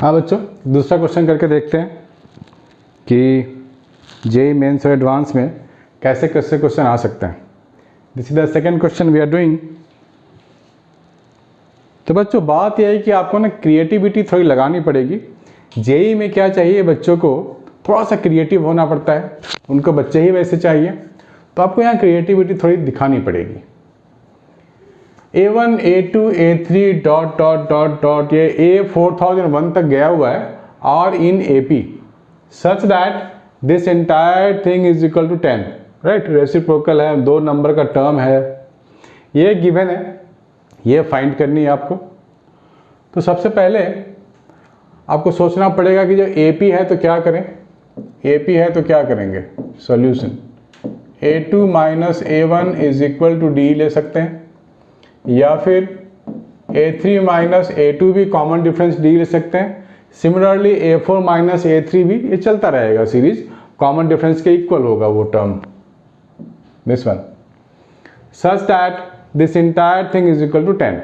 हाँ बच्चों, दूसरा क्वेश्चन करके देखते हैं कि जेईई मेंस और एडवांस में कैसे कैसे क्वेश्चन आ सकते हैं। This is the second question we are doing. तो बच्चों बात यह है कि आपको ना क्रिएटिविटी थोड़ी लगानी पड़ेगी। जेईई में क्या चाहिए, बच्चों को थोड़ा सा क्रिएटिव होना पड़ता है, उनको बच्चे ही वैसे चाहिए, तो आपको यहाँ क्रिएटिविटी थोड़ी दिखानी पड़ेगी। A1, A2, A3 dot dot dot dot ये A4001 तक गया हुआ है और in AP such that this entire thing is equal to 10, right. Reciprocal है, 2 नंबर का टर्म है, ये गिवन है, ये फाइंड करनी है आपको। तो सबसे पहले आपको सोचना पड़ेगा कि जो AP है तो क्या करें, AP है तो क्या करेंगे, solution A2 minus A1 is equal to D ले सकते हैं, या फिर A3 माइनस A2 भी कॉमन डिफरेंस D ले सकते हैं। सिमिलरली A4 माइनस A3 भी, ये चलता रहेगा सीरीज, कॉमन डिफरेंस के इक्वल होगा वो term, this one, such that this entire thing is equal to 10।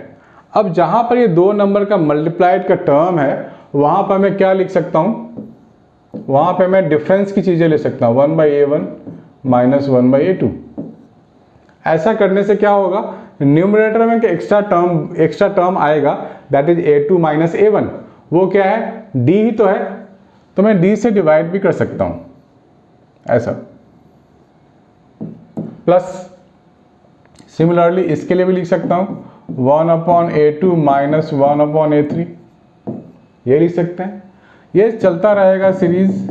अब जहां पर ये 2 नंबर का मल्टीप्लाइड का टर्म है वहां पर मैं क्या लिख सकता हूं, वहां पर मैं डिफरेंस की चीजें ले सकता हूं, 1/A1 माइनस 1/A2। ऐसा करने से क्या होगा, न्यूमरेटर में एक्स्ट्रा टर्म आएगा, that is A2 minus A1। वो क्या है, D ही तो है, तो मैं D से डिवाइड भी कर सकता हूं ऐसा। प्लस सिमिलरली इसके लिए भी लिख सकता हूं 1/A2 माइनस 1/A3, ये लिख सकते हैं। ये चलता रहेगा सीरीज,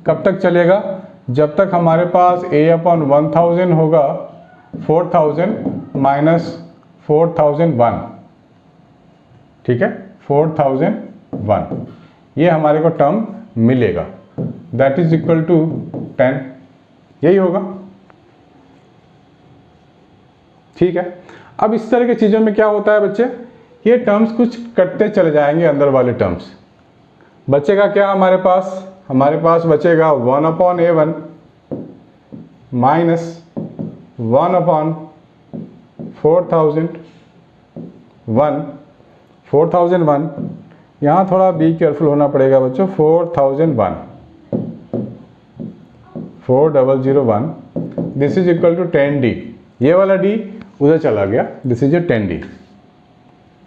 कब तक चलेगा, जब तक हमारे पास A/1000 होगा 4000 माइनस 4001, ठीक है, 4001, ये हमारे को टर्म मिलेगा, दैट इज इक्वल टू 10, यही होगा, ठीक है। अब इस तरह की चीज़ों में क्या होता है बच्चे, ये टर्म्स कुछ कटते चले जाएंगे, अंदर वाले टर्म्स बचेगा क्या, हमारे पास बचेगा 1/A1 माइनस 4001, यहाँ थोड़ा बी केयरफुल होना पड़ेगा बच्चों, 4001 this is equal to 10D, ये वाला D उधर चला गया, दिस इज ए 10D,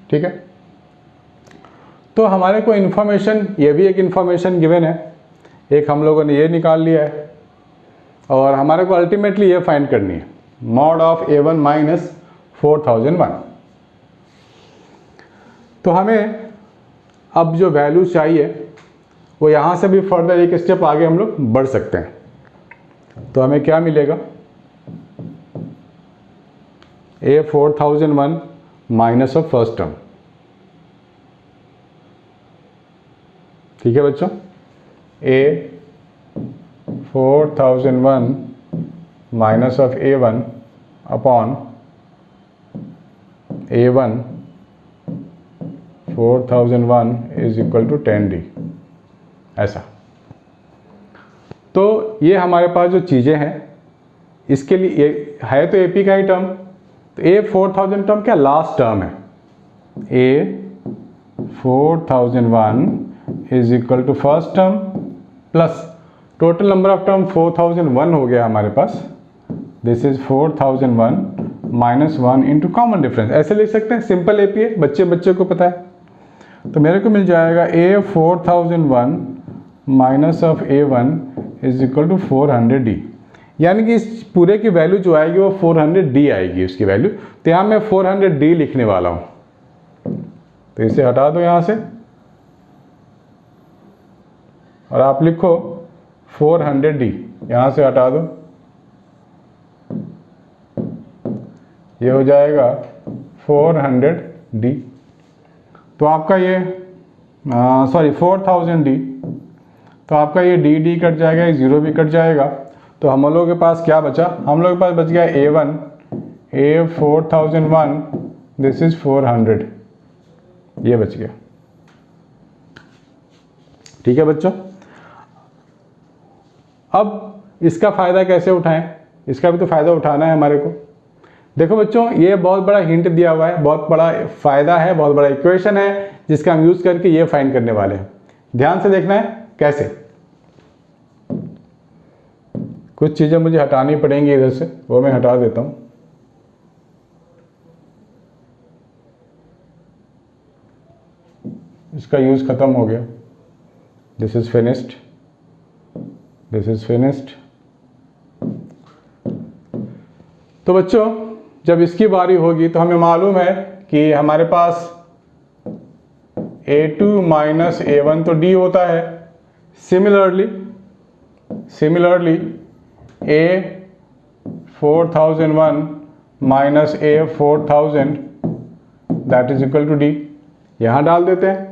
ठीक है। तो हमारे को इन्फॉर्मेशन, ये भी एक इन्फॉर्मेशन गिवन है, एक हम लोगों ने ये निकाल लिया है, और हमारे को अल्टीमेटली ये फाइंड करनी है, मॉड ऑफ A1 माइनस 4001। तो हमें अब जो वैल्यू चाहिए वो यहाँ से भी फर्दर एक स्टेप आगे हम लोग बढ़ सकते हैं। तो हमें क्या मिलेगा, A4001 minus of first term, ठीक है बच्चों, A4001 minus of A1 upon A1 4001 is equal to 10D, ऐसा। तो ये हमारे पास जो चीज़ें हैं, इसके लिए ये है तो AP का ही टर्म, तो A4000 टर्म क्या लास्ट टर्म है, A4001 is equal to first term plus total number of term 4001 हो गया हमारे पास, this is 4001 minus 1 into common difference, ऐसे लिख सकते हैं, सिंपल AP है, बच्चे को पता है। तो मेरे को मिल जाएगा A4001 minus of A1 is equal to 400D, यानी कि इस पूरे की वैल्यू जो आएगी वो 400D आएगी उसकी वैल्यू। तो यहाँ मैं 400D लिखने वाला हूँ, तो इसे हटा दो यहाँ से और आप लिखो 400D, यहाँ से हटा दो, ये हो जाएगा 400D। तो आपका ये 4000D, तो आपका ये D कट जाएगा, ये 0 भी कट जाएगा। तो हम लोगों के पास क्या बचा, हम लोगों के पास बच गया A1, A4001 दिस इज 400, ये बच गया, ठीक है बच्चों। अब इसका फ़ायदा कैसे उठाएं, इसका भी तो फ़ायदा उठाना है हमारे को। देखो बच्चों, ये बहुत बड़ा हिंट दिया हुआ है, बहुत बड़ा फ़ायदा है, बहुत बड़ा इक्वेशन है जिसका हम यूज़ करके ये फाइंड करने वाले हैं। ध्यान से देखना है कैसे। कुछ चीज़ें मुझे हटानी पड़ेंगी इधर से, वो मैं हटा देता हूँ। इसका यूज़ ख़त्म हो गया। This is finished, this is finished. तो बच्चों जब इसकी बारी होगी तो हमें मालूम है कि हमारे पास A2 माइनस A1 तो D होता है। Similarly A4001 minus A4000 that is equal to D। यहाँ डाल देते हैं।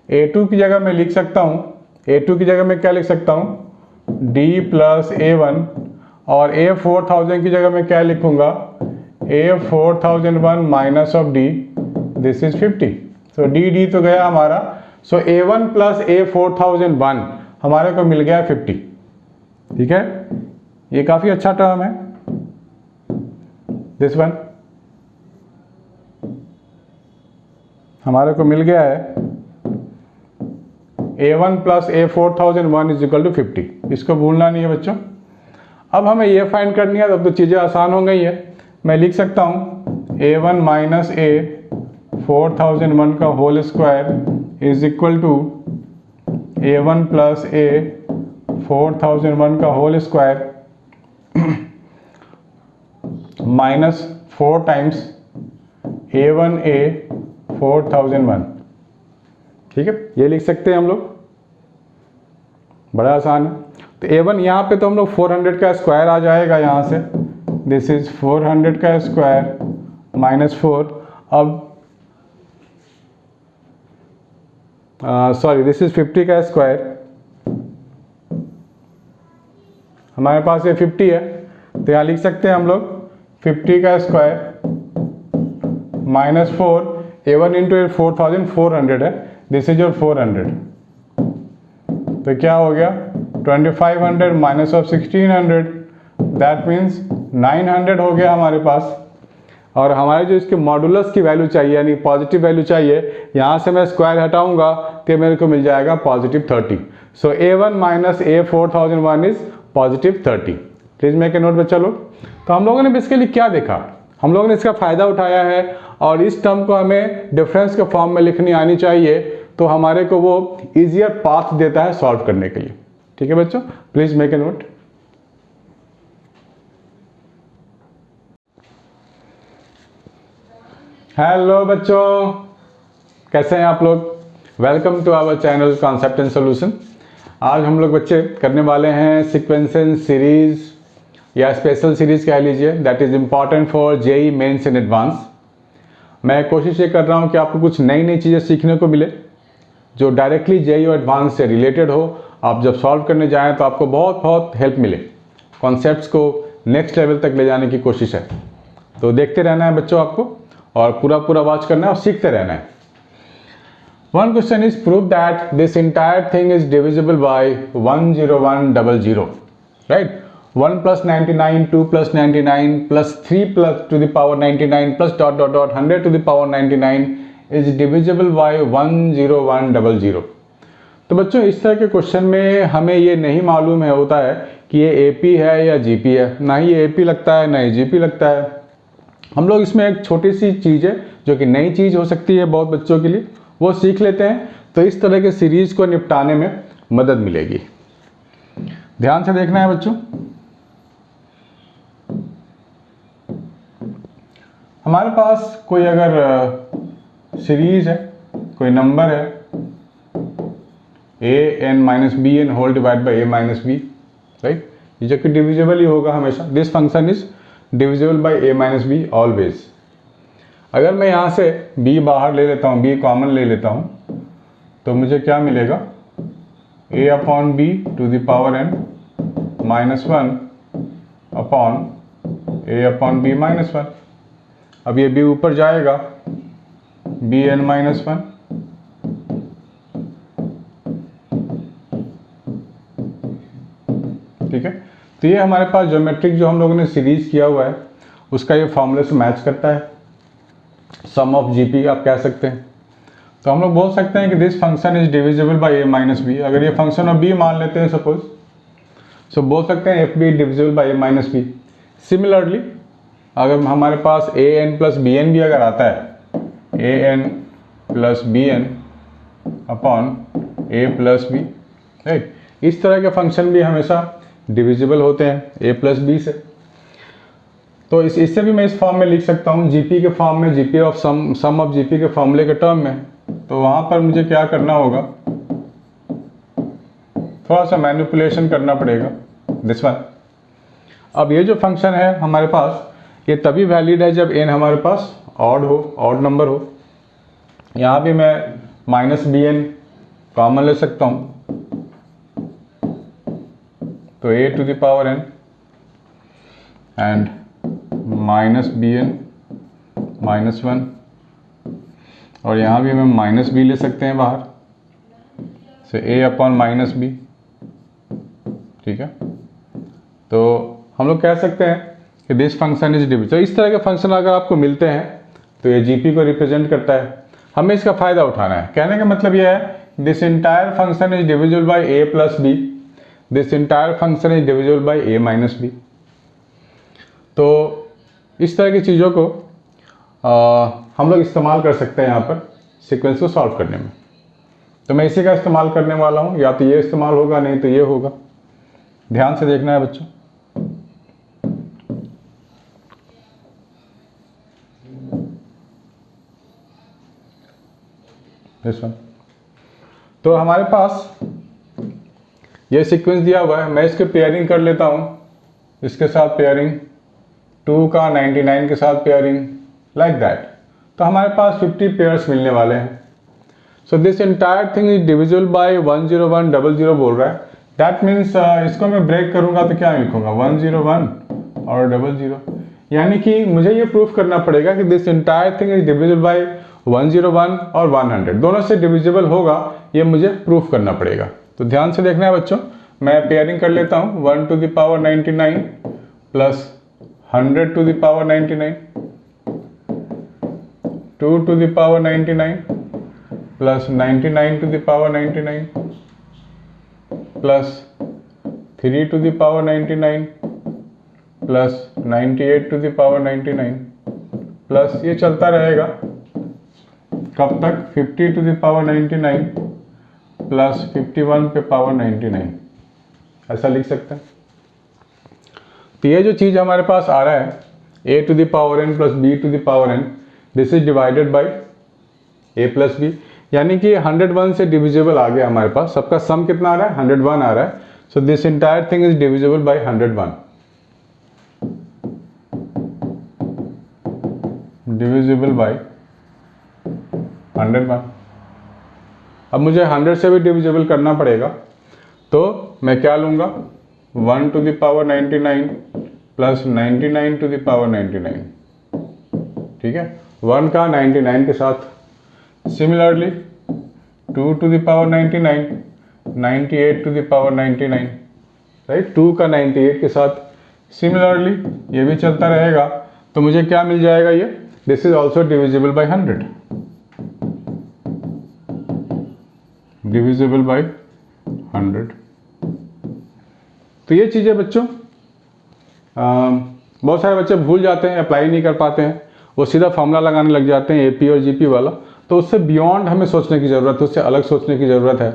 A2 की जगह मैं लिख सकता हूँ, A2 की जगह मैं क्या लिख सकता हूँ, D प्लस A1, और A4000 की जगह मैं क्या लिखूँगा, A4001 minus of D, this is 50। So D तो गया हमारा। सो A1 प्लस A4001 हमारे को मिल गया 50। ठीक है, ये काफ़ी अच्छा टर्म है। दिस वन हमारे को मिल गया है A1 plus A4001 is equal to 50। इसको भूलना नहीं है बच्चों। अब हमें ये फाइंड करनी है, तब तो चीज़ें आसान हो गई है। मैं लिख सकता हूँ A1 माइनस A4001 का whole square is equal to A1 plus A4001 का whole square minus 4 times A1 A4001। ठीक है, ये लिख सकते हैं हम लोग, बड़ा आसान है। तो A1 यहाँ पे तो हम लोग 400 का स्क्वायर आ जाएगा यहाँ से, दिस इज 400 का स्क्वायर माइनस 4। अब सॉरी, दिस इज 50 का स्क्वायर। हमारे पास ये 50 है, तो यहाँ लिख सकते हैं हम लोग 50 का स्क्वायर माइनस 4। A1 इंटू 4400 है, दिस इज योर 400। तो क्या हो गया, 2500 माइनस ऑफ 1600, दैट मीन्स 900 हो गया हमारे पास। और हमारे जो इसके मॉडुलस की वैल्यू चाहिए, यानी पॉजिटिव वैल्यू चाहिए, यहाँ से मैं स्क्वायर हटाऊंगा तो मेरे को मिल जाएगा positive 30। So A1 minus A4001 is positive 30। Please make a note बच्चा लोग। तो हम लोगों ने बेसिकली क्या देखा, हम लोगों ने इसका फ़ायदा उठाया है, और इस टर्म को हमें डिफरेंस के फॉर्म में लिखनी आनी चाहिए, तो हमारे को वो ईजियर पाथ देता है सॉल्व करने के लिए। ठीक है बच्चों, please make a note. Hello बच्चों, कैसे हैं आप लोग। Welcome to our channel concept and solution. आज हम लोग बच्चे करने वाले हैं सीक्वेंसेस सीरीज या स्पेशल सीरीज कह लीजिए, that is important for JEE Mains in advance. मैं कोशिश ये कर रहा हूँ कि आपको कुछ नई नई चीज़ें सीखने को मिले जो डायरेक्टली जेई और एडवांस से रिलेटेड हो। आप जब सॉल्व करने जाएँ तो आपको बहुत बहुत हेल्प मिले, कॉन्सेप्ट्स को नेक्स्ट लेवल तक ले जाने की कोशिश है। तो देखते रहना है बच्चों आपको, और पूरा वॉच करना है और सीखते रहना है। One question is prove that this entire thing is divisible by 10100, right? 1 plus 99, 2 plus 99 plus 3 plus to the power 99 plus dot 100 to the power 99 is divisible by 10100। तो बच्चों इस तरह के क्वेश्चन में हमें ये नहीं मालूम है होता है कि ये AP है या GP है, ना ही ये AP लगता है ना ही GP लगता है। हम लोग इसमें एक छोटी सी चीज़ है जो कि नई चीज़ हो सकती है बहुत बच्चों के लिए, वो सीख लेते हैं, तो इस तरह के सीरीज़ को निपटाने में मदद मिलेगी। ध्यान से देखना है बच्चों। हमारे पास कोई अगर सीरीज़ है, कोई नंबर है an-bn whole divide by a-b, right, ये जो कि डिविजिबल ही होगा हमेशा। This function is divisible by a-b always. अगर मैं यहाँ से b बाहर ले लेता हूँ, b कॉमन ले लेता हूँ, तो मुझे क्या मिलेगा, a upon b to the power n minus 1 upon a upon b minus 1। अब ये b ऊपर जाएगा, bn माइनस 1, ठीक है। तो ये हमारे पास ज्योमेट्रिक जो हम लोगों ने सीरीज किया हुआ है उसका ये फॉर्मूले से मैच करता है, सम ऑफ जीपी आप कह सकते हैं। तो हम लोग बोल सकते हैं कि this function is divisible by a minus b. अगर ये फंक्शन ऑफ b मान लेते हैं सपोज, सो बोल सकते हैं f b divisible by a minus b. Similarly अगर हमारे पास a n plus b n भी अगर आता है, a n plus b n upon a plus b, right, इस तरह के फंक्शन भी हमेशा डिविजिबल होते हैं a प्लस बी से। तो इससे भी मैं इस फॉर्म में लिख सकता हूँ, जीपी के फॉर्म में, GP of sum of GP के फॉर्मूले के टर्म में। तो वहाँ पर मुझे क्या करना होगा, थोड़ा सा मैनिपुलेशन करना पड़ेगा दिस वन। अब ये जो फंक्शन है हमारे पास, ये तभी वैलिड है जब n हमारे पास ऑड हो, ऑड नंबर हो। यहाँ भी मैं माइनस बी एन कॉमन ले सकता हूँ, तो a to the power n and minus b n minus one, और यहाँ भी हम माइनस बी ले सकते हैं बाहर से, a अपॉन माइनस बी, ठीक है। तो हम लोग कह सकते हैं कि दिस फंक्शन इज डिविजिबल। तो इस तरह के फंक्शन अगर आपको मिलते हैं तो ये जीपी को रिप्रेजेंट करता है, हमें इसका फ़ायदा उठाना है। कहने का मतलब ये है, this entire function is divisible by a plus b, this entire function is divisible by a minus b. तो इस तरह की चीज़ों को हम लोग इस्तेमाल कर सकते हैं यहाँ पर सीक्वेंस को सॉल्व करने में। तो मैं इसी का इस्तेमाल करने वाला हूँ, या तो ये इस्तेमाल होगा, नहीं तो ये होगा। ध्यान से देखना है बच्चों। तो हमारे पास ये सीक्वेंस दिया हुआ है, मैं इसके पेयरिंग कर लेता हूँ, इसके साथ पेयरिंग, 2 का 99 के साथ पेयरिंग, लाइक दैट। तो हमारे पास 50 पेयर्स मिलने वाले हैं। So this entire thing is divisible bye 10100 बोल रहा है। दैट मीन्स इसको मैं ब्रेक करूंगा तो क्या लिखूंगा, 101 और 00, यानी कि मुझे ये प्रूफ करना पड़ेगा कि this entire thing is divisible bye 101 और 100, दोनों से डिविजिबल होगा, ये मुझे प्रूफ करना पड़ेगा। तो ध्यान से देखना है बच्चों, मैं पेयरिंग कर लेता हूँ, 1 to the power 99 plus 100 to the power 99, 2 to the power 99 plus 99 to the power 99 plus 3 to the power 99 plus 98 to the power 99 plus ये चलता रहेगा कब तक, 50 टू द पावर 99 प्लस 51 पे पावर 99, ऐसा लिख सकते हैं। तो ये जो चीज़ हमारे पास आ रहा है, a to the power n plus b to the power n, this is divided by a plus b, यानी कि 101 से डिविजिबल आ गया हमारे पास। सबका सम कितना आ रहा है, 101 आ रहा है। So this entire thing is divisible bye 101, divisible by 101। अब मुझे 100 से भी डिविजिबल करना पड़ेगा, तो मैं क्या लूँगा, 1 to the power 99 plus 99 to the power 99, ठीक है, 1 का 99 के साथ। Similarly 2 to the power 99, 98 to the power 99, right, 2 का 98 के साथ। सिमिलरली ये भी चलता रहेगा, तो मुझे क्या मिल जाएगा, ये this is also divisible by 100, divisible by 100। तो ये चीज़ें बच्चों बहुत सारे बच्चे भूल जाते हैं, अप्लाई नहीं कर पाते हैं, वो सीधा फॉर्मूला लगाने लग जाते हैं एपी और जीपी वाला। तो उससे बियॉन्ड हमें सोचने की ज़रूरत है, उससे अलग सोचने की ज़रूरत है।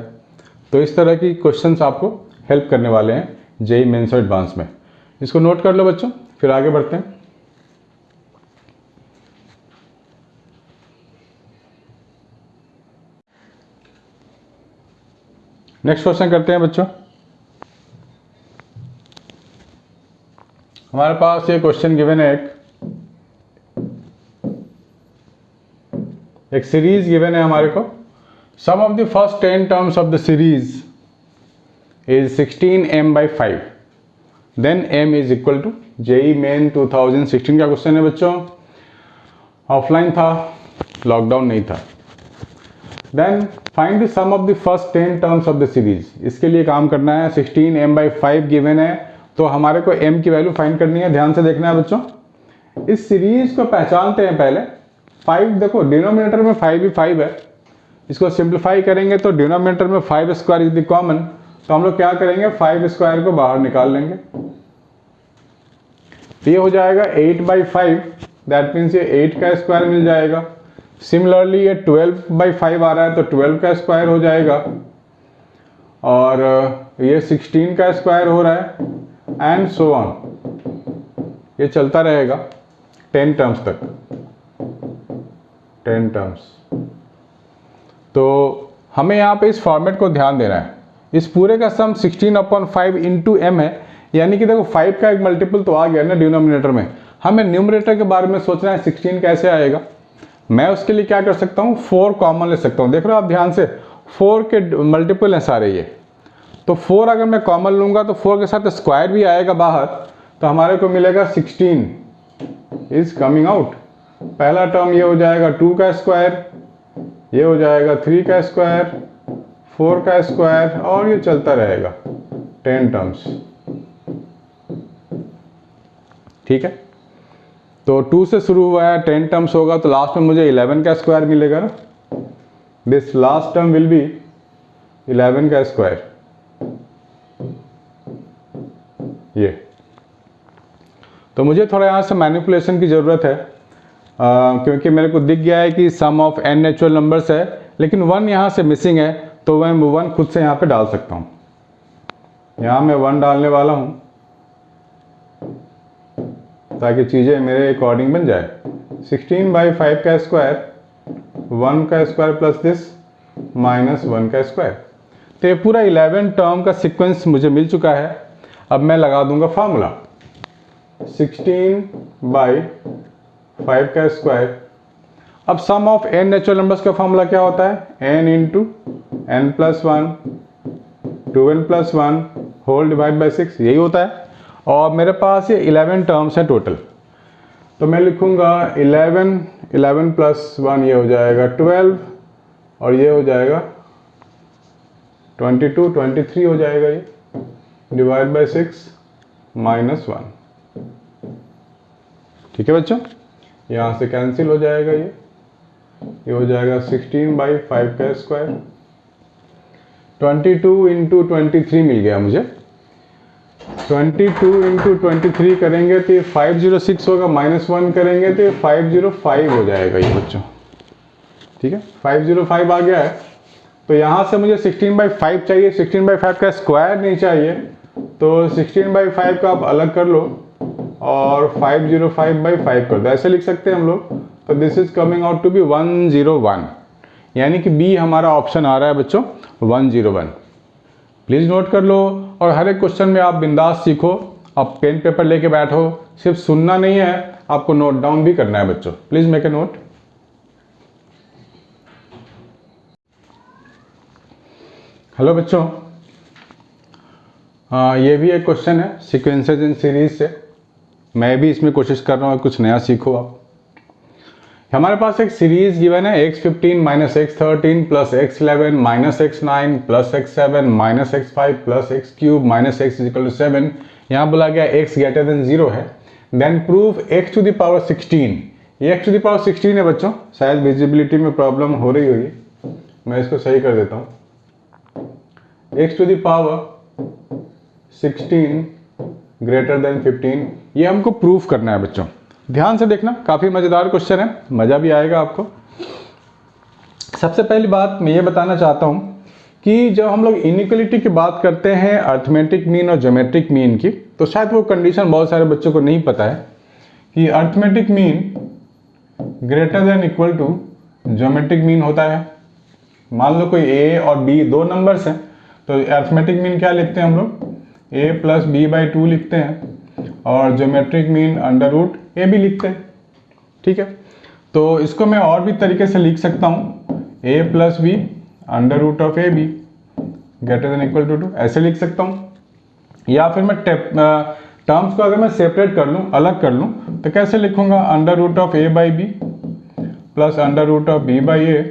तो इस तरह की क्वेश्चंस आपको हेल्प करने वाले हैं जेईई मेंस और एडवांस में। इसको नोट कर लो बच्चों, फिर आगे बढ़ते हैं। नेक्स्ट क्वेश्चन करते हैं बच्चों। हमारे पास ये क्वेश्चन गिवन है, एक सीरीज गिवन है हमारे को। Sum of the first 10 terms of the series is 16m/5, then m is equal to, JEE main 2016 का क्वेश्चन है बच्चों, ऑफलाइन था, लॉकडाउन नहीं था। Then find the sum of the first 10 terms of the series. इसके लिए काम करना है, 16m/5 गिवन है, तो हमारे को m की वैल्यू फाइंड करनी है। ध्यान से देखना है बच्चों, इस सीरीज को पहचानते हैं पहले। 5 देखो, डिनोमिनेटर में 5 ही 5 है, इसको सिंप्लीफाई करेंगे तो डिनोमिनेटर में 5 स्क्वायर इज द कॉमन, तो हम लोग क्या करेंगे 5 स्क्वायर को बाहर निकाल लेंगे। ये हो जाएगा 8/5, दैट मीन्स ये 8 का स्क्वायर मिल जाएगा। सिमिलरली ये 12/5 आ रहा है तो 12 का स्क्वायर हो जाएगा, और ये 16 का स्क्वायर हो रहा है एंड सो ऑन, ये चलता रहेगा 10 टर्म्स तक, 10 टर्म्स। तो हमें यहाँ पे इस फॉर्मेट को ध्यान देना है। इस पूरे का सम 16/5 इंटू m है, यानी कि देखो 5 का एक मल्टीपल तो आ गया ना डिनोमिनेटर में, हमें न्यूमरेटर के बारे में सोचना है 16 कैसे आएगा। मैं उसके लिए क्या कर सकता हूँ 4 कॉमन ले सकता हूँ। देख रहे हो आप ध्यान से, 4 के मल्टीपल हैं सारे ये, तो 4 अगर मैं कॉमन लूँगा तो 4 के साथ स्क्वायर भी आएगा बाहर, तो हमारे को मिलेगा 16 इज कमिंग आउट। पहला टर्म ये हो जाएगा 2 का स्क्वायर, ये हो जाएगा 3 का स्क्वायर, 4 का स्क्वायर, और ये चलता रहेगा 10 टर्म्स। ठीक है, तो 2 से शुरू हुआ है, 10 टर्म्स होगा तो लास्ट में मुझे 11 का स्क्वायर मिलेगा ना। This last term will be 11 का स्क्वायर, ये। तो मुझे थोड़ा यहाँ से मैनिपुलेशन की ज़रूरत है, क्योंकि मेरे को दिख गया है कि सम ऑफ n नेचुरल नंबर्स है, लेकिन 1 यहाँ से मिसिंग है, तो मैं 1 खुद से यहाँ पे डाल सकता हूँ। यहाँ मैं 1 डालने वाला हूँ ताकि चीज़ें मेरे अकॉर्डिंग बन जाए। 16/5 का स्क्वायर, 1 का स्क्वायर प्लस दिस माइनस 1 का स्क्वायर। तो ये पूरा 11 टर्म का सीक्वेंस मुझे मिल चुका है। अब मैं लगा दूंगा फार्मूला 16/5 का स्क्वायर। अब sum of n natural numbers का फार्मूला क्या होता है, n into n plus 1 2n plus 1 whole divide by 6, यही होता है। और मेरे पास ये 11 टर्म्स हैं टोटल, तो मैं लिखूंगा 11 प्लस 1 ये हो जाएगा 12, और ये हो जाएगा 23 हो जाएगा, ये डिवाइड बाई 6 माइनस 1। ठीक है बच्चों, यहाँ से कैंसिल हो जाएगा, ये हो जाएगा 16/5 का स्क्वायर। 22 इंटू 23 मिल गया मुझे। 22 इंटू 23 करेंगे तो ये 506 होगा, -1 करेंगे तो ये 505 हो जाएगा ये बच्चों। ठीक है, 505 आ गया है। तो यहाँ से मुझे 16/5 चाहिए, 16/5 का स्क्वायर नहीं चाहिए, तो 16/5 का आप अलग कर लो और 505/5 कर दो, ऐसे लिख सकते हैं हम लोग। तो this is coming out to be 101, यानी कि बी हमारा ऑप्शन आ रहा है बच्चों 101। प्लीज़ नोट कर लो, और हर एक क्वेश्चन में आप बिंदास सीखो, आप पेन पेपर लेके बैठो, सिर्फ सुनना नहीं है, आपको नोट डाउन भी करना है बच्चों। Please make a note. Hello बच्चों, ये भी एक क्वेश्चन है सीक्वेंसेस इन सीरीज से। मैं भी इसमें कोशिश कर रहा हूँ कुछ नया सीखो आप। हमारे पास एक सीरीज गिवन है x15 - x13 plus x11 - x9 plus x7 - x5 plus x³ - x = 7। यहाँ बोला गया x ग्रेटर देन 0 है। Then prove x to the power 16। ये x टू द पावर 16 है बच्चों, शायद विजिबिलिटी में प्रॉब्लम हो रही होगी, मैं इसको सही कर देता हूँ। x to the power 16 greater than 15, ये हमको प्रूफ करना है बच्चों। ध्यान से देखना, काफ़ी मज़ेदार क्वेश्चन है, मज़ा भी आएगा आपको। सबसे पहली बात मैं ये बताना चाहता हूँ कि जब हम लोग इनइक्वलिटी की बात करते हैं अर्थमेटिक मीन और ज्योमेट्रिक मीन की, तो शायद वो कंडीशन बहुत सारे बच्चों को नहीं पता है कि arithmetic mean greater than equal to geometric mean होता है। मान लो कोई a और b दो नंबर्स हैं, तो अर्थमेटिक मीन क्या लिखते हैं हम लोग, a + b/2 लिखते हैं, और ज्योमेट्रिक मीन √a भी लिखते हैं। ठीक है, तो इसको मैं और भी तरीके से लिख सकता हूँ, a + b √ab greater than equal to 2, ऐसे लिख सकता हूँ। या फिर मैं टर्म्स को अगर मैं सेपरेट कर लूँ, अलग कर लूँ, तो कैसे लिखूँगा, √a/b plus √b/a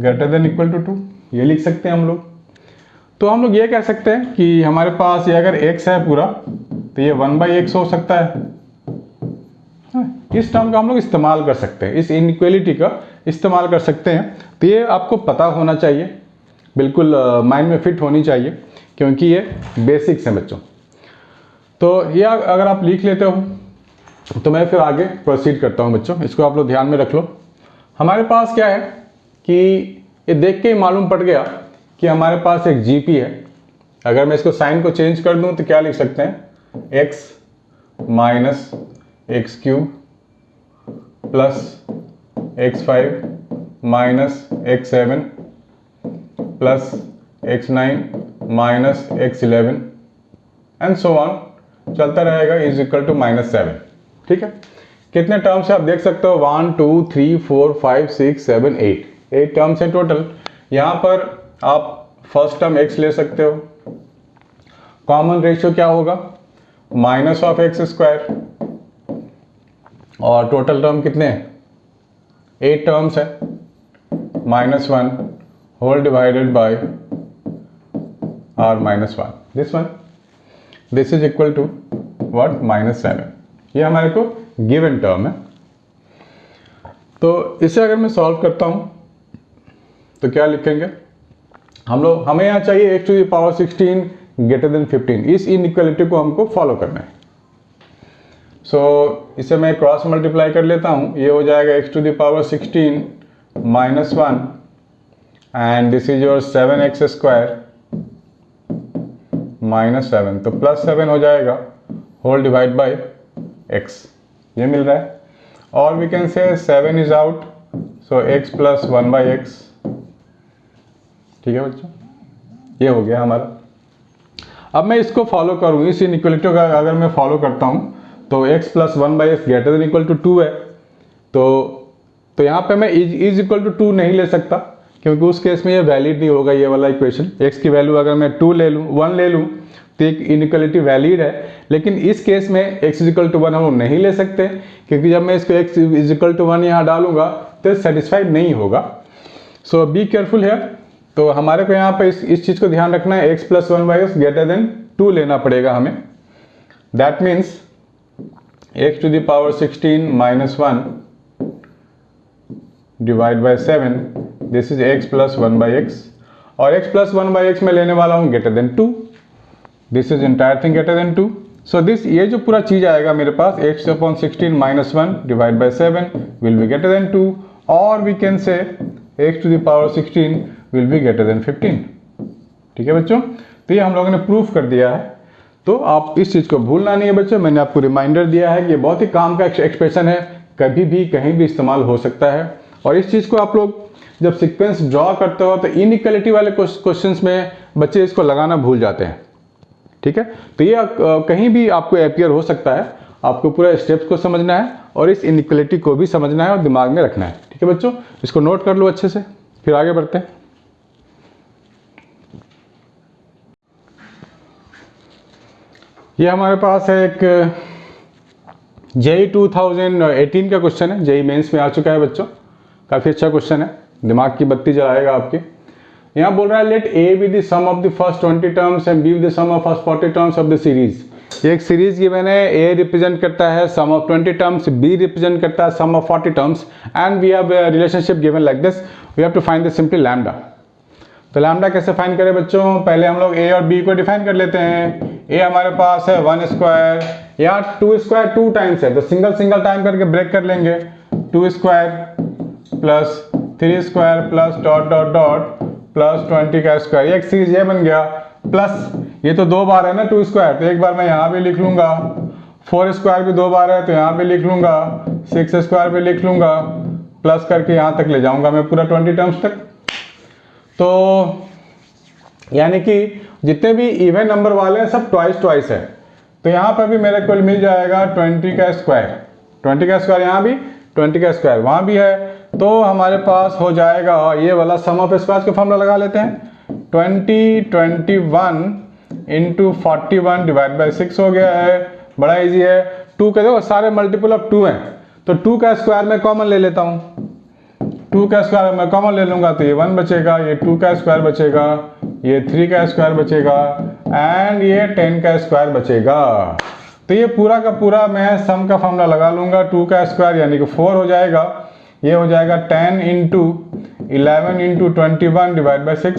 greater than equal to 2, ये लिख सकते हैं हम लोग। तो हम लोग ये कह सकते हैं कि हमारे पास ये अगर x है पूरा, तो ये 1/x हो सकता है। इस टर्म का हम लोग इस्तेमाल कर सकते हैं, इस इनइक्वलिटी का इस्तेमाल कर सकते हैं। तो ये आपको पता होना चाहिए, बिल्कुल माइंड में फिट होनी चाहिए, क्योंकि ये बेसिक्स हैं बच्चों। तो ये अगर आप लिख लेते हो तो मैं फिर आगे प्रोसीड करता हूँ बच्चों, इसको आप लोग ध्यान में रख लो। हमारे पास क्या है कि ये देख के ही मालूम पड़ गया कि हमारे पास एक जीपी है। अगर मैं इसको साइन को चेंज कर दूं तो क्या लिख सकते हैं, x minus x cube plus x5 minus x7 plus x9 minus x11 and so on चलता रहेगा, इज इक्वल टू -7। ठीक है, कितने टर्म्स है आप देख सकते हो, 1 2 3 4 5 6 7 8 टर्म्स हैं टोटल। यहाँ पर आप फर्स्ट टर्म x ले सकते हो, कॉमन रेशियो क्या होगा, माइनस ऑफ एक्स स्क्वायर, और टोटल टर्म कितने हैं, 8 टर्म्स है, -1 whole divided by r -1, this one, this is equal to what, -7। ये हमारे को गिवन टर्म है। तो इसे अगर मैं सॉल्व करता हूं तो क्या लिखेंगे हम लोग, हमें यहाँ चाहिए x⁴ ग्रेटर देन 15। इस इनइक्वालिटी को हमको फॉलो करना है। सो इसे मैं क्रॉस मल्टीप्लाई कर लेता हूँ, ये हो जाएगा x⁴ -1 and this is your 7x² -7, तो +7 हो जाएगा होल डिवाइड बाय x, ये मिल रहा है। और we can say 7 is out, so x + 1/x। ठीक है बच्चों, ये हो गया हमारा। अब मैं इसको फॉलो करूँ, इस इनइक्वालिटी का अगर मैं फॉलो करता हूँ तो x + 1/x greater than equal to 2 है। तो यहाँ पे मैं इज इक्वल टू 2 नहीं ले सकता, क्योंकि उस केस में ये वैलिड नहीं होगा, ये वाला इक्वेशन। x की वैल्यू अगर मैं 2 ले लूँ, 1 ले लूँ, तो एक इनइक्वालिटी वैलिड है। लेकिन इस केस में x = 1 हम लोग नहीं ले सकते, क्योंकि जब मैं इसको x = 1 यहाँ डालूंगा तो सेटिस्फाइड नहीं होगा। सो बी केयरफुल है। तो हमारे को यहाँ पे इस चीज़ को ध्यान रखना है, x + 1/x ग्रेटर देन 2 लेना पड़ेगा हमें। That means x⁴ -1 divide by 7, this is x + 1/x, और x + 1/x में लेने वाला हूँ greater than 2, this is entire thing greater than 2। So this, ये जो पूरा चीज आएगा मेरे पास, x⁴ -1 divide by 7 will be greater than 2, और we can say x⁴ will be greater than 15। ठीक है बच्चों, तो ये हम लोगों ने प्रूफ कर दिया है। तो आप इस चीज़ को भूलना नहीं है बच्चों, मैंने आपको रिमाइंडर दिया है कि ये बहुत ही काम का एक्सप्रेशन है, कभी भी कहीं भी इस्तेमाल हो सकता है। और इस चीज़ को आप लोग जब सीक्वेंस ड्रॉ करते हो तो इनइक्वालिटी वाले क्वेश्चंस में बच्चे इसको लगाना भूल जाते हैं। ठीक है, तो ये कहीं भी आपको अपीयर हो सकता है, आपको पूरा स्टेप्स को समझना है और इस इनइक्वालिटी को भी समझना है और दिमाग में रखना है। ठीक है बच्चों, इसको नोट कर लो अच्छे से, फिर आगे बढ़ते हैं। ये हमारे पास है एक JEE 2018 का क्वेश्चन है, JEE मेंस में आ चुका है बच्चों, काफ़ी अच्छा क्वेश्चन है, दिमाग की बत्ती जलाएगा आपके। यहाँ बोल रहा है late A be the sum of the first 20 terms and B be the sum of first 40 terms of the series। ये एक सीरीज गिवन है, A रिप्रेजेंट करता है sum of 20 terms, B represent करता है sum of 40 terms, and we have relationship given like this, we have to find the simply lambda. तो lambda कैसे find करें बच्चों, पहले हम लोग A और B को डिफाइन कर लेते हैं। A हमारे पास है 1², यहाँ 2² 2 टाइम्स है, तो सिंगल टाइम करके ब्रेक कर लेंगे, 2² प्लस 3² प्लस प्लस 20 का स्क्वायर, एक सीरीज ये बन गया। प्लस ये तो 2 बार है ना 2², तो एक बार मैं यहाँ भी लिख लूंगा, 4² भी 2 बार है तो यहाँ भी लिख लूंगा, 6² भी लिख लूंगा, प्लस करके यहाँ तक ले जाऊंगा मैं पूरा 20 टर्म्स तक। तो यानी कि जितने भी इवन नंबर वाले हैं सब ट्वाइस है, तो यहाँ पर भी मेरे को मिल जाएगा 20 का स्क्वायर, यहाँ भी 20 का स्क्वायर वहाँ भी है, तो हमारे पास हो जाएगा ये वाला सम ऑफ स्क्वायर्स का फॉर्मूला लगा लेते हैं, 21 इंटू 41 डिवाइड बाई 6 हो गया है, बड़ा इजी है। 2 के देखो सारे मल्टीपल ऑफ 2 हैं, तो 2 का स्क्वायर मैं कॉमन ले लेता हूँ, 2 का स्क्वायर मैं कॉमन ले लूंगा तो ये 1 बचेगा, ये 2 का स्क्वायर बचेगा, ये 3 का स्क्वायर बचेगा, एंड ये 10 का स्क्वायर बचेगा। तो ये पूरा का पूरा मैं सम का फॉर्मूला लगा लूंगा, 2 का स्क्वायर यानी कि 4 हो जाएगा, ये हो जाएगा 10 इंटू 11 इंटू 21 डिवाइड बाई 6,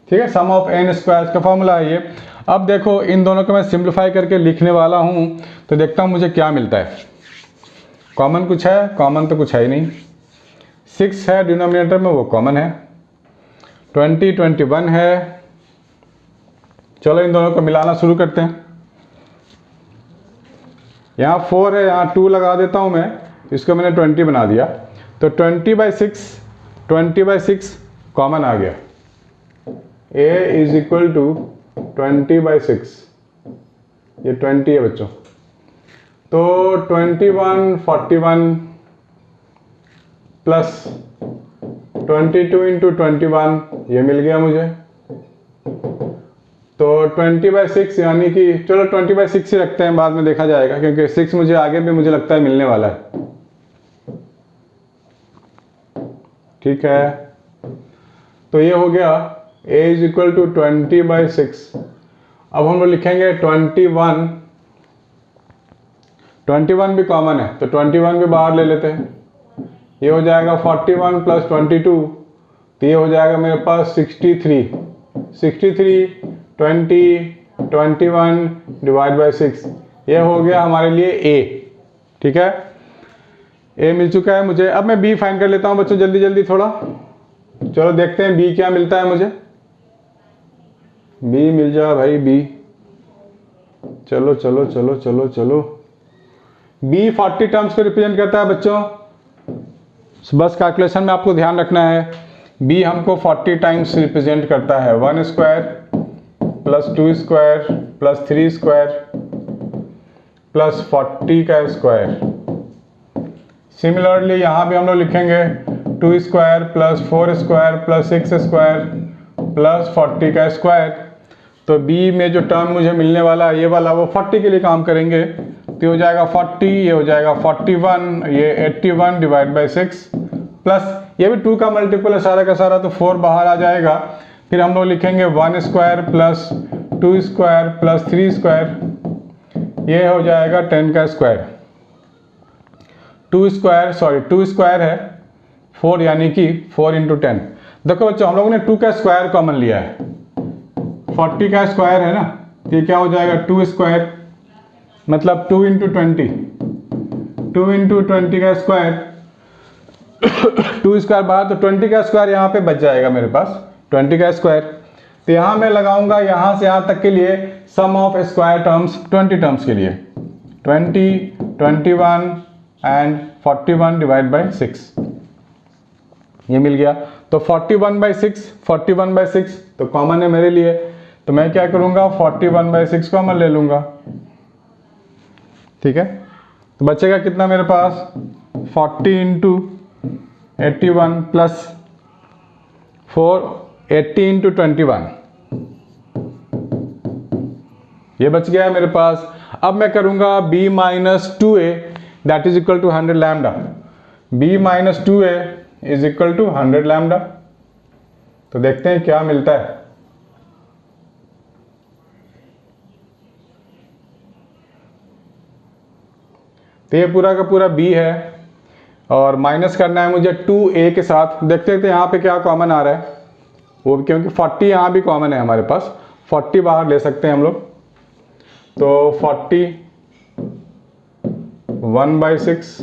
ठीक है। सम ऑफ n स्क्वायर्स का फॉर्मूला है ये। अब देखो इन दोनों को मैं सिंप्लीफाई करके लिखने वाला हूँ, तो देखता हूँ मुझे क्या मिलता है। कॉमन कुछ है? कॉमन तो कुछ है ही नहीं। 6 है डिनोमिनेटर में, वो कॉमन है। 20 21 है। चलो इन दोनों को मिलाना शुरू करते हैं। यहाँ 4 है, यहाँ 2 लगा देता हूँ मैं, इसको मैंने 20 बना दिया। तो 20/6 कॉमन आ गया। a इज इक्वल टू 20/6, ये 20 है बच्चों। तो 21 41 प्लस 22 इंटू 21, ये मिल गया मुझे। तो 20/6 यानी कि चलो 20/6 ही रखते हैं, बाद में देखा जाएगा, क्योंकि 6 मुझे आगे भी मुझे लगता है मिलने वाला है। ठीक है, तो ये हो गया a इज इक्वल टू 20/6। अब हम लोग लिखेंगे 21 भी कॉमन है, तो 21 भी बाहर ले लेते हैं। ये हो जाएगा 41 प्लस 22, तो ये हो जाएगा मेरे पास 63 20 21 डिवाइड बाई 6, ये हो गया हमारे लिए a। ठीक है, a मिल चुका है मुझे। अब मैं b फाइंड कर लेता हूँ बच्चों, जल्दी जल्दी थोड़ा। चलो देखते हैं b क्या मिलता है मुझे। b मिल जा भाई, b। चलो चलो चलो चलो चलो। b 40 टर्म्स को रिप्रेजेंट करता है बच्चों। बस कैलकुलेशन में आपको ध्यान रखना है, b हमको 40 टाइम्स रिप्रेजेंट करता है। 1 square plus 2 square plus 3 square plus 40 का स्क्वायर। सिमिलरली यहाँ भी हम लोग लिखेंगे 2 square plus 4 square plus 6 square plus 40 का स्क्वायर। तो b में जो टर्म मुझे मिलने वाला है ये वाला, वो 40 के लिए काम करेंगे। तो हो जाएगा 40, ये हो जाएगा 41, ये 81 डिवाइड बाई 6 प्लस ये भी 2 का मल्टीपल है सारा का सारा, तो 4 बाहर आ जाएगा। फिर हम लोग लिखेंगे 1 square plus 2 square plus 3 square, ये हो जाएगा 10 का स्क्वायर। 2 स्क्वायर है 4, यानी कि 4 इंटू 10। देखो बच्चों हम लोगों ने 2 का स्क्वायर कॉमन लिया है, 40 का स्क्वायर है ना, तो ये क्या हो जाएगा 2 स्क्वायर, मतलब 2 इंटू 20, 2 इंटू 20 का स्क्वायर। 2 स्क्वायर बाहर, तो 20 का स्क्वायर यहाँ पे बच जाएगा मेरे पास, 20 का स्क्वायर। तो यहाँ मैं लगाऊंगा यहाँ से यहाँ तक के लिए सम ऑफ स्क्वायर टर्म्स 20 टर्म्स के लिए, 20 21 एंड 41 डिवाइड बाई 6, ये मिल गया। तो 41/6 तो कॉमन है मेरे लिए, तो मैं क्या करूँगा 41/6 कॉमन ले लूँगा। ठीक है, तो बचेगा कितना मेरे पास 40 इंटू 81 प्लस 80 इंटू 21, ये बच गया है मेरे पास। अब मैं करूंगा b minus 2a that is equal to 100 lambda. b minus 2a is equal to 100 lambda. तो देखते हैं क्या मिलता है। तो ये पूरा का पूरा b है और माइनस करना है मुझे 2a के साथ। देखते हैं यहाँ पे क्या कॉमन आ रहा है, वो भी क्योंकि 40 यहाँ भी कॉमन है हमारे पास, 40 बाहर ले सकते हैं हम लोग। तो 40 1/6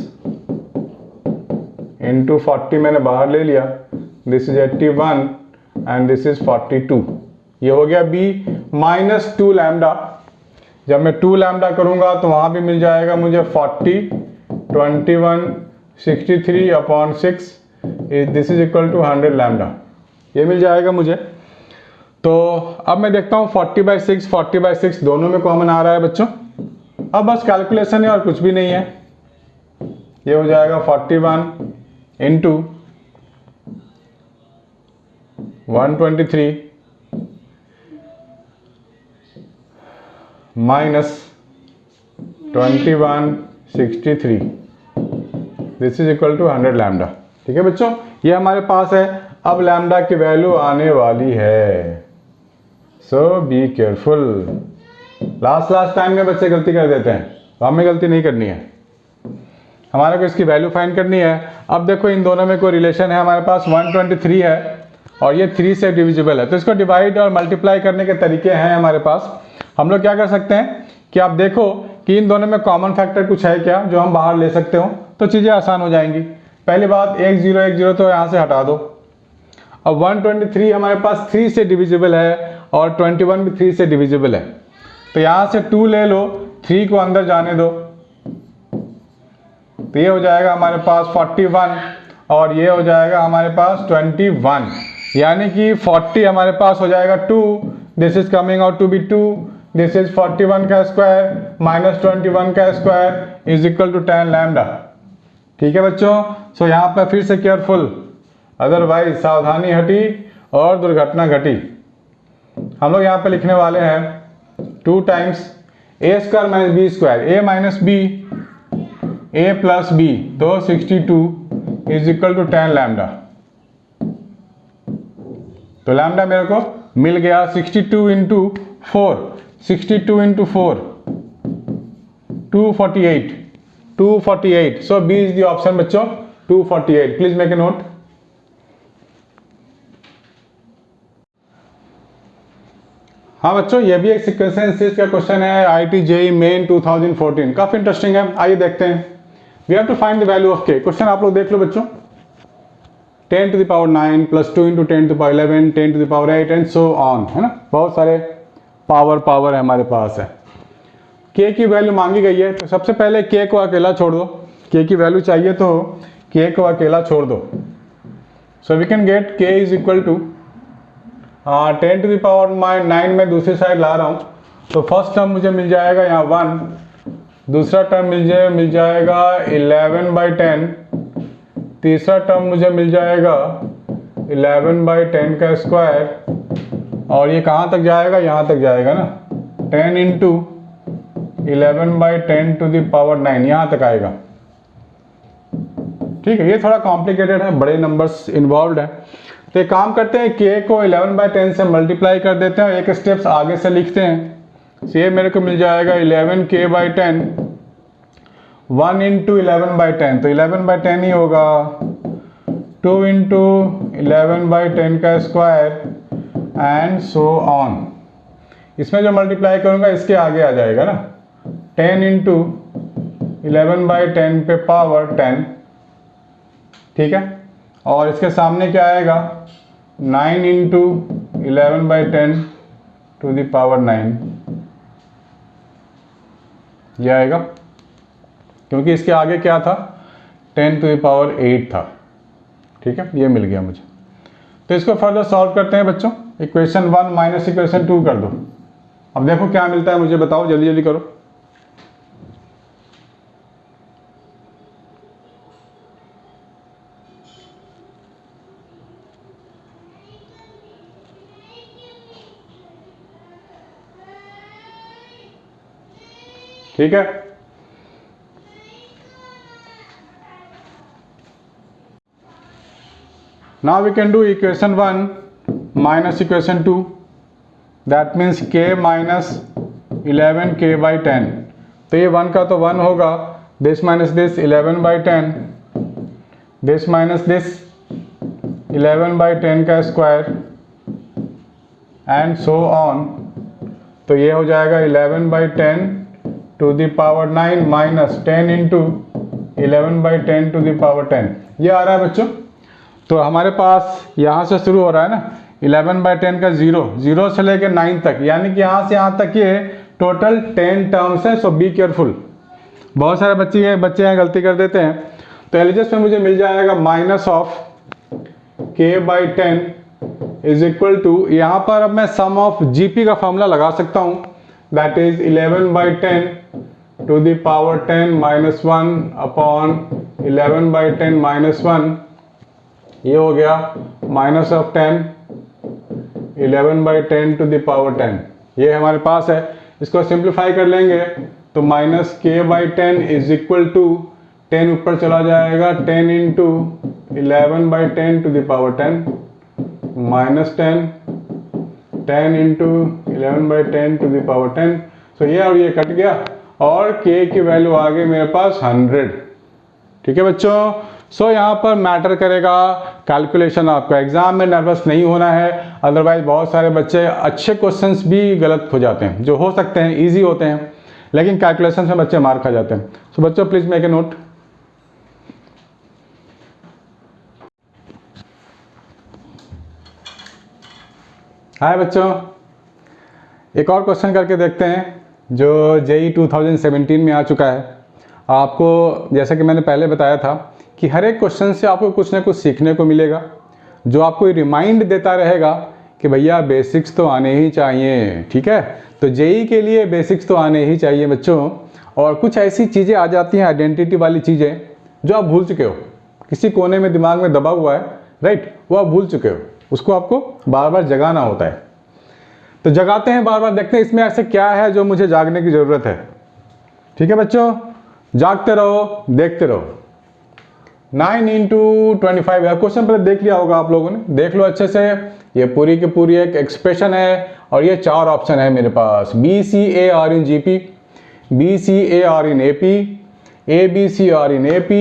इंटू 40 मैंने बाहर ले लिया, this is 81 and this is 42। ये हो गया b माइनस 2 लैम्डा। जब मैं 2 लैम्डा करूंगा तो वहां भी मिल जाएगा मुझे 40 21 63 upon 6, this is equal to 100 lambda, ये मिल जाएगा मुझे। तो अब मैं देखता हूँ 40/6 दोनों में कॉमन आ रहा है बच्चों। अब बस कैलकुलेशन है और कुछ भी नहीं है। ये हो जाएगा 41 into 123 minus 2163, this is equal to 100 lambda. ठीक है बच्चों, ये हमारे पास है। अब लैम्डा की वैल्यू आने वाली है, सो बी केयरफुल। लास्ट टाइम में बच्चे गलती कर देते हैं, तो हमें गलती नहीं करनी है। हमारे को इसकी वैल्यू फाइंड करनी है। अब देखो इन दोनों में कोई रिलेशन है, हमारे पास 123 है और ये 3 से डिविजिबल है, तो इसको डिवाइड और मल्टीप्लाई करने के तरीके हैं हमारे पास। हम लोग क्या कर सकते हैं कि आप देखो कि इन दोनों में कॉमन फैक्टर कुछ है क्या जो हम बाहर ले सकते हो, तो चीज़ें आसान हो जाएंगी। पहली बात 1 0 1 0 तो यहाँ से हटा दो। अब 123 हमारे पास 3 से डिविजिबल है और 21 भी 3 से डिविजिबल है, तो यहाँ से 2 ले लो, 3 को अंदर जाने दो, तो ये हो जाएगा हमारे पास 41 और ये हो जाएगा हमारे पास 21, यानी कि 40 हमारे पास हो जाएगा 2, this is coming out to be 2, this is 41 का स्क्वायर माइनस 21 का square is equal to 10 lambda. ठीक है बच्चों, सो यहाँ पर फिर से केयरफुल, अदरवाइज सावधानी हटी और दुर्घटना घटी। हम लोग यहाँ पे लिखने वाले हैं 2 times a square minus b square, a minus b a plus b, तो 62 इज इक्वल टू 10 लैम्डा। तो लैम्डा मेरे को मिल गया 62 into 4, 62 into 4 248, 248। So b is the option बच्चों 248, प्लीज मेक ए नोट। हाँ बच्चों, ये भी एक सीक्वेंस एनालिसिस का क्वेश्चन है, IIT JEE मेन 2014, काफी इंटरेस्टिंग है। आइए देखते हैं। We have to find the value of K. Question आप लोग देख लो बच्चों, 10 to the power 9 plus 2 into 10 to the power 11, 10 to the power 8 and so on, है ना, बहुत सारे पावर है हमारे पास है। के की वैल्यू मांगी गई है, तो सबसे पहले के को अकेला छोड़ दो। के की वैल्यू चाहिए तो के को अकेला छोड़ दो। So we can get K is equal to 10 to the power 9 में दूसरी साइड ला रहा हूँ, तो फर्स्ट टर्म मुझे मिल जाएगा यहाँ 1, दूसरा टर्म मिल जाएगा 11/10, तीसरा टर्म मुझे मिल जाएगा 11/10 का स्क्वायर, और ये कहाँ तक जाएगा, यहाँ तक जाएगा ना, 10 इंटू 11/10 टू द पावर 9, यहाँ तक आएगा। ठीक है, ये थोड़ा कॉम्प्लिकेटेड है, बड़े नंबर्स इन्वॉल्व है, तो एक काम करते हैं, के को 11/10 से मल्टीप्लाई कर देते हैं और एक स्टेप्स आगे से लिखते हैं। तो ये मेरे को मिल जाएगा 11k/10, 1 इंटू 11/10, तो 11/10 ही होगा, 2 इंटू 11/10 का स्क्वायर एंड सो ऑन। इसमें जो मल्टीप्लाई करूँगा इसके आगे आ जाएगा ना, 10 इंटू 11/10 पे पावर 10, ठीक है, और इसके सामने क्या आएगा, 9 इंटू 11/10 टू द पावर 9, ये आएगा, क्योंकि इसके आगे क्या था, 10 टू द पावर 8 था। ठीक है, ये मिल गया मुझे। तो इसको फर्दर सॉल्व करते हैं बच्चों। इक्वेशन 1 माइनस इक्वेशन 2 कर दो। अब देखो क्या मिलता है मुझे, बताओ, जल्दी जल्दी करो। ठीक है, now we can do equation 1 minus equation 2, that means k minus 11k/10। तो ये 1 का तो 1 होगा, this minus this 11/10, this minus this 11/10 का स्क्वायर एंड सो ऑन। तो ये हो जाएगा 11/10 to the power 9 minus 10 into 11/10 to the power 10, ये आ रहा है बच्चों। तो हमारे पास यहाँ से शुरू हो रहा है ना, 11/10 का 0 से लेकर 9 तक, यानी कि यहाँ से यहाँ तक ये टोटल 10 टर्म्स है। सो बी केयरफुल, बहुत सारे बच्चे हैं गलती कर देते हैं। तो एलिजेस में मुझे मिल जाएगा minus of k/10 is equal to, यहाँ पर अब मैं सम ऑफ जीपी का फॉर्मूला लगा सकता हूँ, that is 11/10 to the power 10 minus 1 upon 11/10 minus 1, ये हो गया minus of 10 11/10 to the power 10, ये हमारे पास है। इसको सिंप्लीफाई कर लेंगे तो minus k/10 is equal to 10 ऊपर चला जाएगा, 10 into 11/10 to the power 10 minus 10 into 11/10 to the power 10। So ये और ये कट गया और k की वैल्यू आ गई मेरे पास 100। ठीक है बच्चों। सो यहाँ पर मैटर करेगा कैलकुलेशन। आपका एग्जाम में नर्वस नहीं होना है, अदरवाइज बहुत सारे बच्चे अच्छे क्वेश्चंस भी गलत हो जाते हैं, जो हो सकते हैं इजी होते हैं, लेकिन कैलकुलेशन में बच्चे मार खा जाते हैं। सो बच्चों please make a note. Hi बच्चों, एक और क्वेश्चन करके देखते हैं जो JEE 2017 में आ चुका है। आपको जैसा कि मैंने पहले बताया था कि हर एक क्वेश्चन से आपको कुछ ना कुछ सीखने को मिलेगा, जो आपको रिमाइंड देता रहेगा कि भैया बेसिक्स तो आने ही चाहिए। ठीक है, तो JEE के लिए बेसिक्स तो आने ही चाहिए बच्चों। और कुछ ऐसी चीज़ें आ जाती हैं, आइडेंटिटी वाली चीज़ें, जो आप भूल चुके हो, किसी कोने में दिमाग में दबा हुआ है, राइट, वो आप भूल चुके हो, उसको आपको बार बार जगाना होता है। तो जगाते हैं बार बार, देखते हैं इसमें ऐसे क्या है जो मुझे जागने की ज़रूरत है। ठीक है बच्चों, जागते रहो, देखते रहो। 9 इंटू 25 है क्वेश्चन, पहले देख लिया होगा आप लोगों ने, देख लो अच्छे से। ये पूरी की पूरी एक एक्सप्रेशन है और ये 4 ऑप्शन है मेरे पास, BCAR इन GP, BCAR इन AP, ABCR इन AP,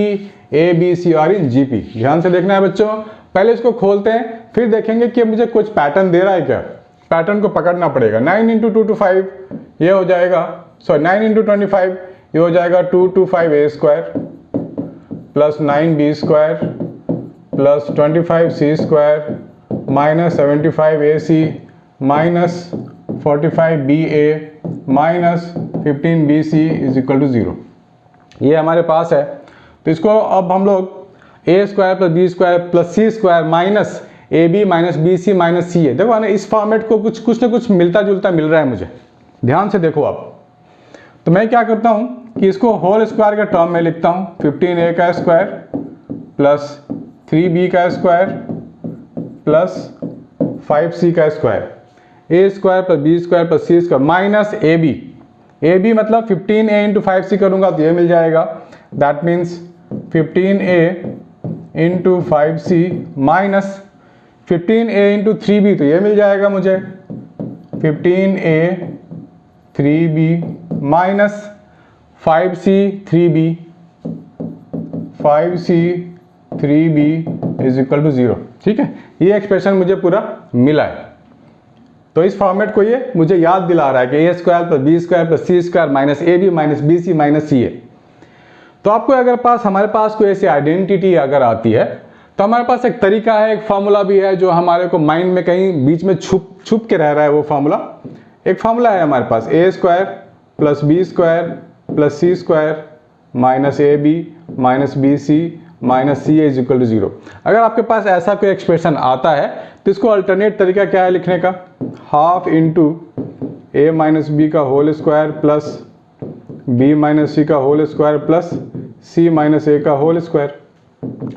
ABCR इन GP। ध्यान से देखना है बच्चों। पहले इसको खोलते हैं, फिर देखेंगे कि मुझे कुछ पैटर्न दे रहा है क्या, पैटर्न को पकड़ना पड़ेगा। 9 इंटू 2 to 5 ये हो जाएगा, सॉरी 9 इंटू 25 ये हो जाएगा 2 to 5A square plus 9B square plus 25C square minus 75AC minus 45BA minus 15BC is equal to 0। ये हमारे पास है। तो इसको अब हम लोग A square plus B square plus C square minus AB minus BC minus CA, देखो ना इस फॉर्मेट को कुछ ना कुछ मिलता जुलता मिल रहा है मुझे। ध्यान से देखो आप। तो मैं क्या करता हूँ कि इसको होल स्क्वायर के टर्म में लिखता हूँ, 15A का स्क्वायर प्लस 3B का स्क्वायर प्लस 5C का square, A square plus B square plus C square minus AB मतलब 15A इंटू 5C करूँगा तो ये मिल जाएगा, that means 15A into 5C minus 15A into 3B, तो ये मिल जाएगा मुझे 15A 3B minus 5C 3B, 5C 3B is equal to 0। ठीक है, ये एक्सप्रेशन मुझे पूरा मिला है। तो इस फॉर्मेट को ये मुझे याद दिला रहा है कि A square plus B square plus C square minus AB minus BC minus CA। तो आपको अगर हमारे पास कोई ऐसी आइडेंटिटी अगर आती है तो हमारे पास एक तरीका है, एक फार्मूला भी है जो हमारे को माइंड में कहीं बीच में छुप के रह रहा है। वो फार्मूला, एक फार्मूला है हमारे पास, A square plus B square plus C square minus AB minus BC minus CA is equal to 0। अगर आपके पास ऐसा कोई एक्सप्रेशन आता है तो इसको अल्टरनेट तरीका क्या है लिखने का, half into A minus B का whole square plus B minus C का whole square plus C minus A का whole square,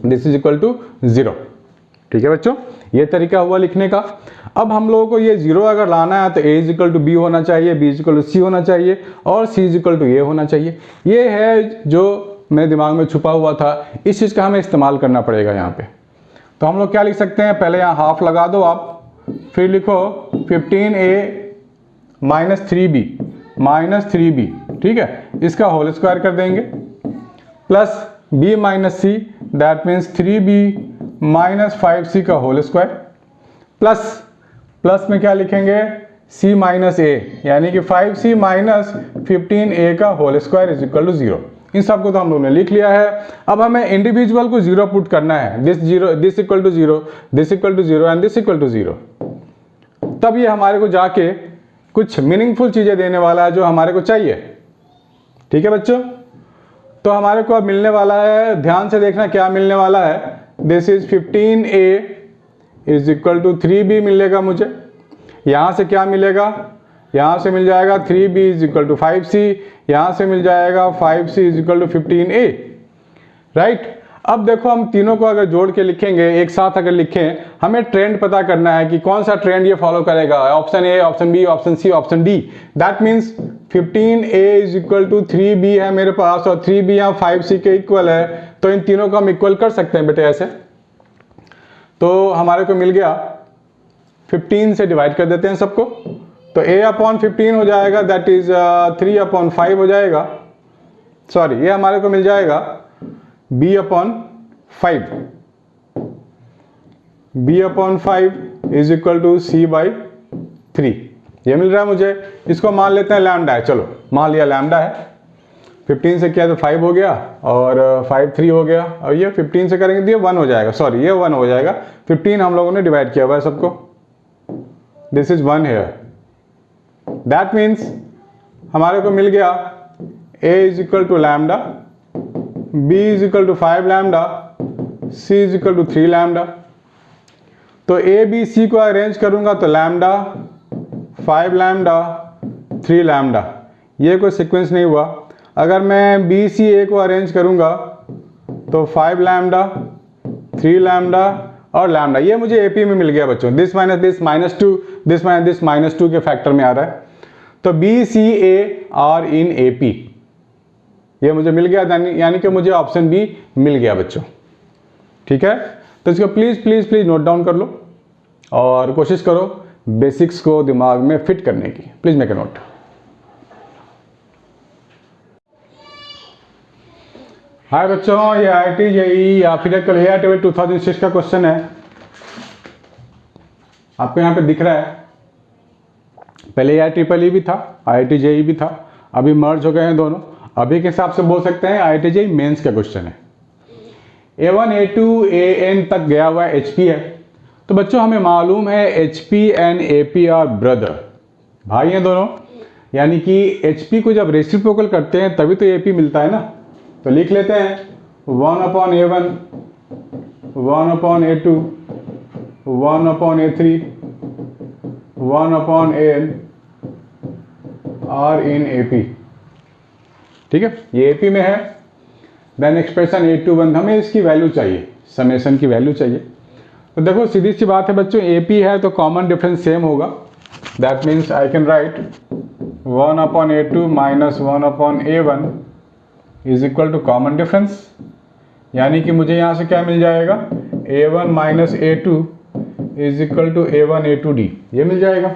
this is equal to 0। ठीक है बच्चों, ये तरीका हुआ लिखने का। अब हम लोगों को ये 0 अगर लाना है तो A is equal to B होना चाहिए, B is equal to C होना चाहिए और C is equal to A होना चाहिए। ये है जो मेरे दिमाग में छुपा हुआ था, इस चीज़ का हमें इस्तेमाल करना पड़ेगा यहाँ पे। तो हम लोग क्या लिख सकते हैं, पहले यहाँ हाफ लगा दो आप, फिर लिखो 15A माइनस 3B, ठीक है, इसका होल स्क्वायर कर देंगे plus B minus C, that means 3B minus 5C का होल स्क्वायर प्लस में क्या लिखेंगे, C माइनस A, यानी कि 5C माइनस 15A का whole square is equal to 0। इन सबको तो हम लोगों ने लिख लिया है। अब हमें इंडिविजुअल को 0 पुट करना है, this equal to 0, this equal to 0 and this equal to 0। तब ये हमारे को जाके कुछ मीनिंगफुल चीज़ें देने वाला है जो हमारे को चाहिए। ठीक है बच्चों, तो हमारे को अब मिलने वाला है, ध्यान से देखना क्या मिलने वाला है, this is 15A is equal to 3B मिलेगा मुझे। यहाँ से क्या मिलेगा, यहाँ से मिल जाएगा 3B is equal to 5C, यहाँ से मिल जाएगा 5C is equal to 15A, right. अब देखो हम तीनों को अगर जोड़ के लिखेंगे, एक साथ अगर लिखें, हमें ट्रेंड पता करना है कि कौन सा ट्रेंड ये फॉलो करेगा, option A, option B, option C, option D। That means 15A is equal to 3B है मेरे पास और 3B यहाँ 5C के इक्वल है, तो इन तीनों को हम इक्वल कर सकते हैं बेटे ऐसे। तो हमारे को मिल गया 15 से डिवाइड कर देते हैं सबको, तो A अपॉन 15 हो जाएगा, दैट इज 3 अपॉन 5 हो जाएगा, सॉरी ये हमारे को मिल जाएगा b upon 5, b upon 5 is equal to c by 3। ये मिल रहा है मुझे। इसको मान लेते हैं लैम्डा है, चलो मान लिया लैम्डा है। 15 से किया तो 5 हो गया और 5 3 हो गया, और ये 15 से करेंगे तो ये 1 हो जाएगा, सॉरी ये 1 हो जाएगा। 15 हम लोगों ने डिवाइड किया हुआ है सबको, this is 1 here. That means हमारे को मिल गया a is equal to lambda, b is equal to 5 lambda, c is equal to 3 lambda. तो a b c को अरेंज करूंगा तो लैम्डा 5 लैम्डा 3 लैम्डा, ये कोई सीक्वेंस नहीं हुआ। अगर मैं बी सी ए को अरेंज करूंगा तो 5 लैम्डा 3 लैम्डा और लैम्डा, ये मुझे एपी में मिल गया बच्चों। This minus this minus two, this minus this minus two के फैक्टर में आ रहा है। तो B C A are in AP, ये मुझे मिल गया, यानी कि मुझे ऑप्शन बी मिल गया बच्चों। ठीक है, तो इसको please please please note down कर लो और कोशिश करो बेसिक्स को दिमाग में फिट करने की। Please make a note. Hi बच्चों, ये IIT JEE या फिर AIT 2006 का क्वेश्चन है, आपको यहाँ पे दिख रहा है। पहले AIEEE भी था, IIT JEE भी था, अभी मर्ज हो गए हैं दोनों। अभी के हिसाब से बोल सकते हैं IIT JEE मेंस का क्वेश्चन है। A1 A2 AN तक गया हुआ HP है। तो बच्चों हमें मालूम है HP and AP are brother, भाई हैं दोनों, यानी कि HP को जब रेसिप्रोकल करते हैं तभी तो AP मिलता है ना। तो लिख लेते हैं 1 upon A1, 1 upon A2, 1 upon A3, 1 upon AN are in AP। ठीक है, ये AP में है। देन एक्सप्रेशन 8 to 1, हमें इसकी वैल्यू चाहिए, समेशन की वैल्यू चाहिए। तो देखो सीधी सी बात है बच्चों, AP है तो कॉमन डिफरेंस सेम होगा। That means I can write 1 upon A2 minus 1 upon A1 is equal to common difference, यानी कि मुझे यहाँ से क्या मिल जाएगा, A1 minus A2 is equal to A1 A2D, ये मिल जाएगा।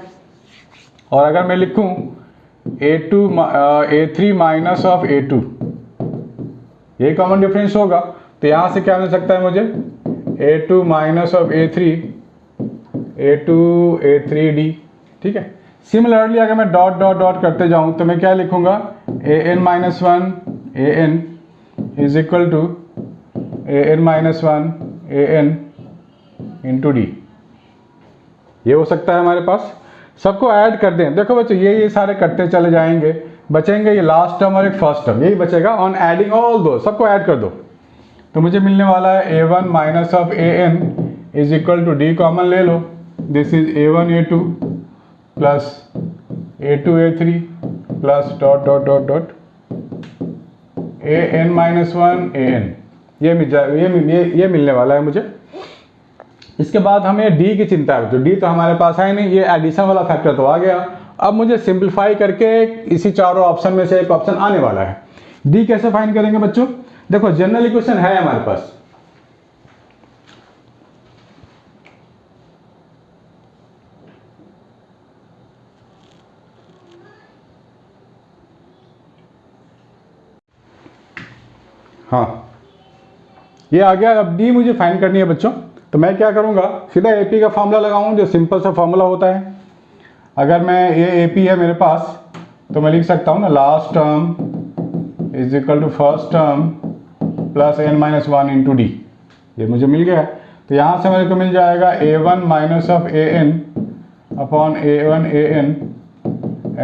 और अगर मैं लिखूँ A3 माइनस ऑफ A2, ये कॉमन डिफरेंस होगा। तो यहाँ से क्या मिल सकता है मुझे, A2 minus of A3, A2 A3D। ठीक है, सिमिलरली अगर मैं डॉट डॉट डॉट करते जाऊँ तो मैं क्या लिखूँगा, AN minus 1 AN is equal to AN minus 1 AN into D। ये हो सकता है हमारे पास। सबको ऐड कर दें। देखो बच्चों ये सारे कटते चले जाएंगे, बचेंगे ये लास्ट टर्म और एक फर्स्ट टर्म, यही बचेगा। ऑन एडिंग ऑल दो, सबको ऐड कर दो तो मुझे मिलने वाला है A1 minus of AN is equal to D, common ले लो, this is A1 A2 plus A2 A3 plus dot dot dot dot AN minus 1 AN, ये मिलने वाला है मुझे। इसके बाद हमें D की चिंता है, जो D तो हमारे पास है नहीं, ये एडिशन वाला फैक्टर तो आ गया। अब मुझे सिंप्लीफाई करके इसी चारों ऑप्शन में से एक ऑप्शन आने वाला है। D कैसे फाइंड करेंगे बच्चों, देखो जनरल इक्वेशन है हमारे पास, हाँ ये आ गया। अब D मुझे फाइंड करनी है बच्चों, तो मैं क्या करूँगा, सीधा AP का फॉर्मूला लगाऊँ, जो सिंपल सा फॉर्मूला होता है। अगर मैं ये AP है मेरे पास तो मैं लिख सकता हूँ ना, last term is equal to first term plus N minus 1 into D, ये मुझे मिल गया। तो यहाँ से मेरे को मिल जाएगा A1 minus of AN upon A1 AN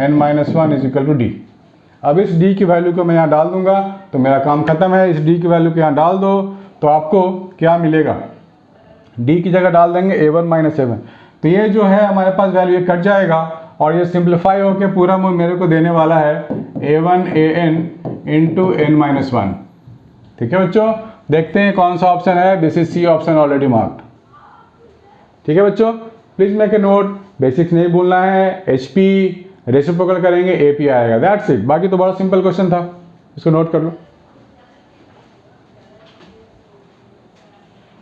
N minus 1 is equal to D। अब इस D की वैल्यू को मैं यहाँ डाल दूंगा तो मेरा काम खत्म है। इस D की वैल्यू को यहाँ डाल दो तो आपको क्या मिलेगा, D की जगह डाल देंगे A1 माइनस A1, तो ये जो है हमारे पास वैल्यू ये कट जाएगा और ये सिंप्लीफाई होकर पूरा मेरे को देने वाला है A1 AN into N minus 1। ठीक है बच्चों, देखते हैं कौन सा ऑप्शन है। This is C option already marked. ठीक है बच्चों, please make a note, basics नहीं भूलना है। HP रेसिप्रोकल करेंगे AP आएगा, दैट्स इट। बाकी तो बड़ा सिंपल क्वेश्चन था, इसको नोट कर लो।